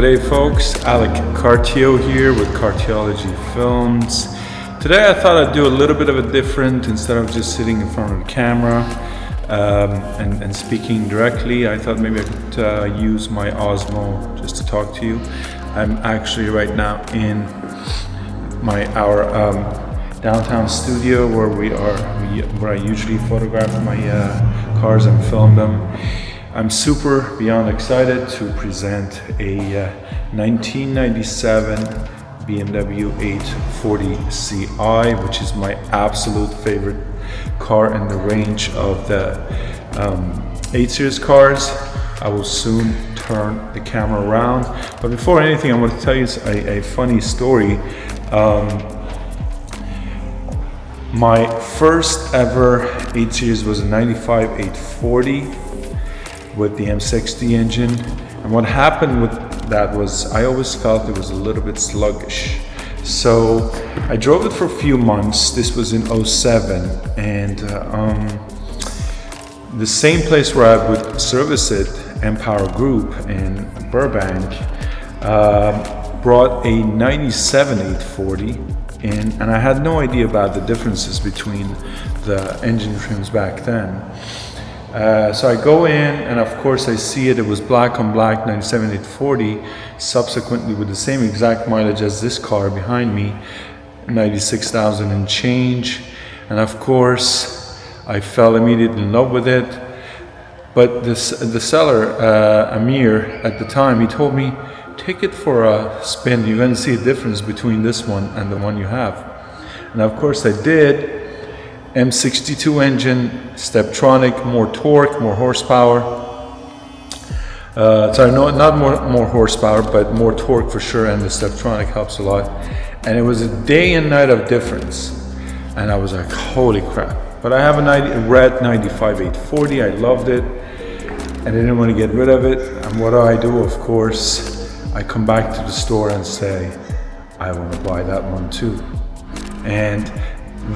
G'day folks, Alec Cartio here with Cartiology Films. Today I thought I'd do a little bit of a different, instead of just sitting in front of the camera and speaking directly. I thought maybe I could use my Osmo just to talk to you. I'm actually right now in our downtown studio where I usually photograph my cars and film them. I'm super beyond excited to present a 1997 BMW 840 Ci, which is my absolute favorite car in the range of the 8 Series cars. I will soon turn the camera around, but before anything I want to tell you a funny story. My first ever 8 Series was a 95 840 with the M60 engine, and what happened with that was I always felt it was a little bit sluggish. So I drove it for a few months. This was in 07, and the same place where I would service it, Empower Group in Burbank, brought a 97 840 in, and I had no idea about the differences between the engine trims back then. So I go in, and of course I see it was black on black 97 840, subsequently with the same exact mileage as this car behind me, 96,000 and change. And of course I fell immediately in love with it. But the seller, Amir, at the time, he told me, take it for a spin, you're going to see a difference between this one and the one you have. And of course I did. M62 engine, Steptronic, more torque, more horsepower. Sorry, no, not more horsepower, but more torque for sure, and the Steptronic helps a lot. And it was a day and night of difference. And I was like, holy crap. But I have a red 95 840, I loved it, and I didn't want to get rid of it. And what do? Of course, I come back to the store and say, I want to buy that one too. And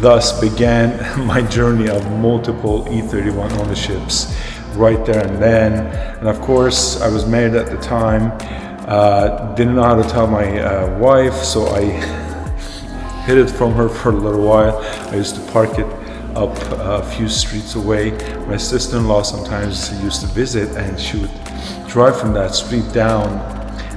thus began my journey of multiple E31 ownerships right there and then. And of course, I was married at the time, didn't know how to tell my wife, so I hid it from her for a little while. I used to park it up a few streets away. My sister-in-law sometimes used to visit, and she would drive from that street down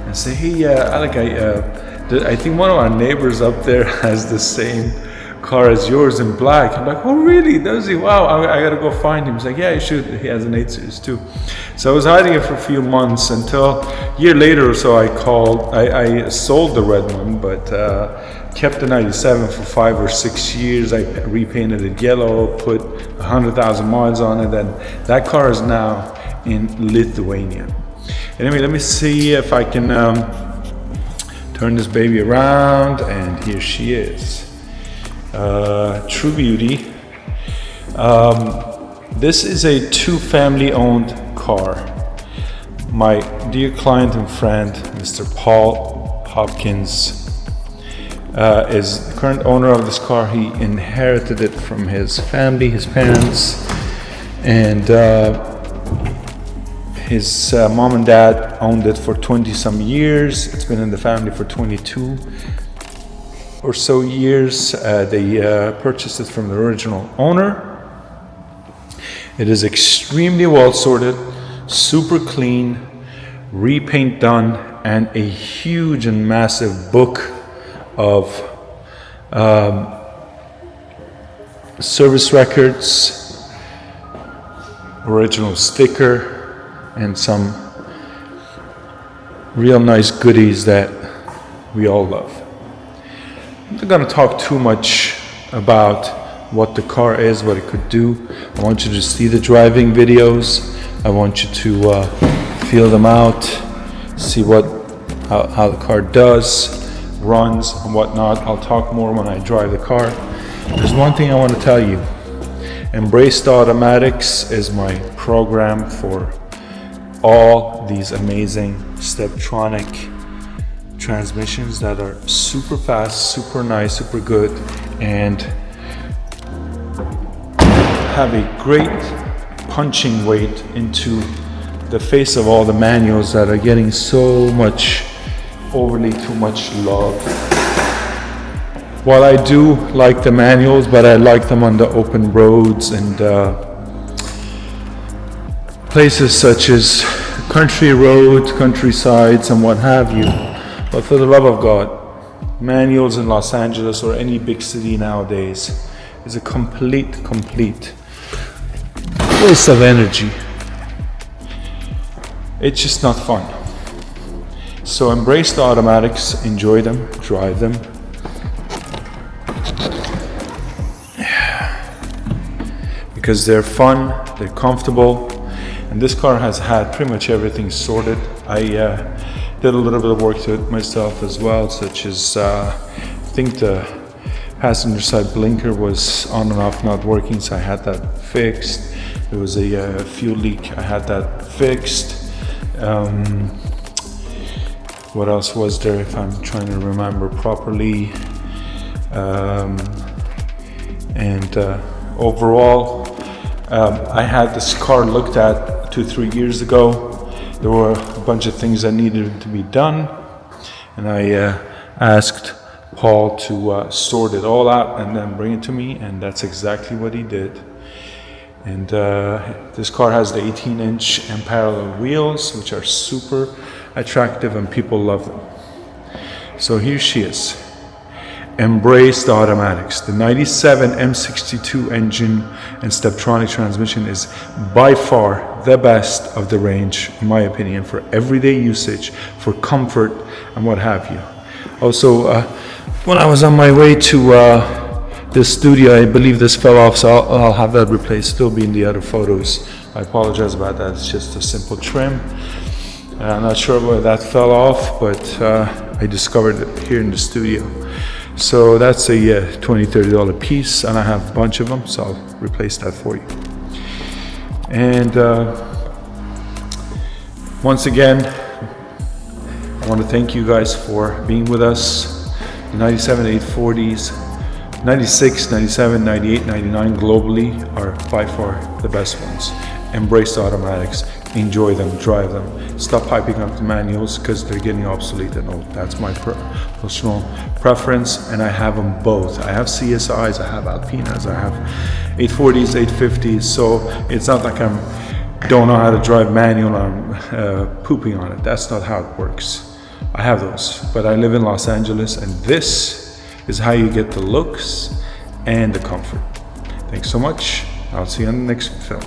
and say, hey, Alec, I think one of our neighbors up there has the same car as yours in black. I'm like, oh really, does he? Wow, I gotta go find him. He's like, yeah, you should, he has an 8 Series too. So I was hiding it for a few months until a year later or so I sold the red one, but kept the 97 for 5 or 6 years. I repainted it yellow, put 100,000 miles on it, and that car is now in Lithuania. Anyway, let me see if I can turn this baby around, and here she is. True beauty. This is a 2 family owned car. My dear client and friend, Mr. Paul Hopkins, is the current owner of this car. He inherited it from his family, his parents, and his mom and dad owned it for 20 some years. It's been in the family for 22 or so years. They purchased it from the original owner. It is extremely well sorted, super clean, repaint done, and a huge and massive book of service records, original sticker, and some real nice goodies that we all love. I'm not going to talk too much about what the car is, what it could do. I want you to see the driving videos. I want you to feel them out, see how the car does, runs, and whatnot. I'll talk more when I drive the car. There's one thing I want to tell you. Embrace the Automatics is my program for all these amazing Steptronic transmissions that are super fast, super nice, super good, and have a great punching weight into the face of all the manuals that are getting so much overly too much love. While I do like the manuals, but I like them on the open roads and places such as country roads, countrysides, and what have you. But for the love of God, manuals in Los Angeles or any big city nowadays is a complete waste of energy. It's just not fun. So embrace the automatics, enjoy them, drive them. Because they're fun, they're comfortable, and this car has had pretty much everything sorted. I did a little bit of work to it myself as well, such as I think the passenger side blinker was on and off not working, so I had that fixed. There was a fuel leak, I had that fixed. What else was there, if I'm trying to remember properly? Overall, I had this car looked at 2-3 years ago. There were a bunch of things that needed to be done, and I asked Paul to sort it all out and then bring it to me, and that's exactly what he did. And this car has the 18-inch and parallel wheels, which are super attractive and people love them. So here she is. Embrace the automatics. The 97 M62 engine and Steptronic transmission is by far the best of the range, in my opinion, for everyday usage, for comfort and what have you. Also, when I was on my way to this studio, I believe this fell off, so I'll have that replaced. Still be in the other photos. I apologize about that. It's just a simple trim. I'm not sure where that fell off, but I discovered it here in the studio. So that's a $20-30 piece, and I have a bunch of them, so I'll replace that for you. And once again, I want to thank you guys for being with us. The 97 840s, 96, 97, 98, 99 globally are by far the best ones. Embrace the automatics, enjoy them, drive them. Stop hyping up the manuals because they're getting obsolete and old. That's my personal preference, and I have them both. I have CSIs, I have Alpinas, I have 840s, 850s, so it's not like I don't know how to drive manual and I'm pooping on it. That's not how it works. I have those, but I live in Los Angeles, and this is how you get the looks and the comfort. Thanks so much. I'll see you on the next film.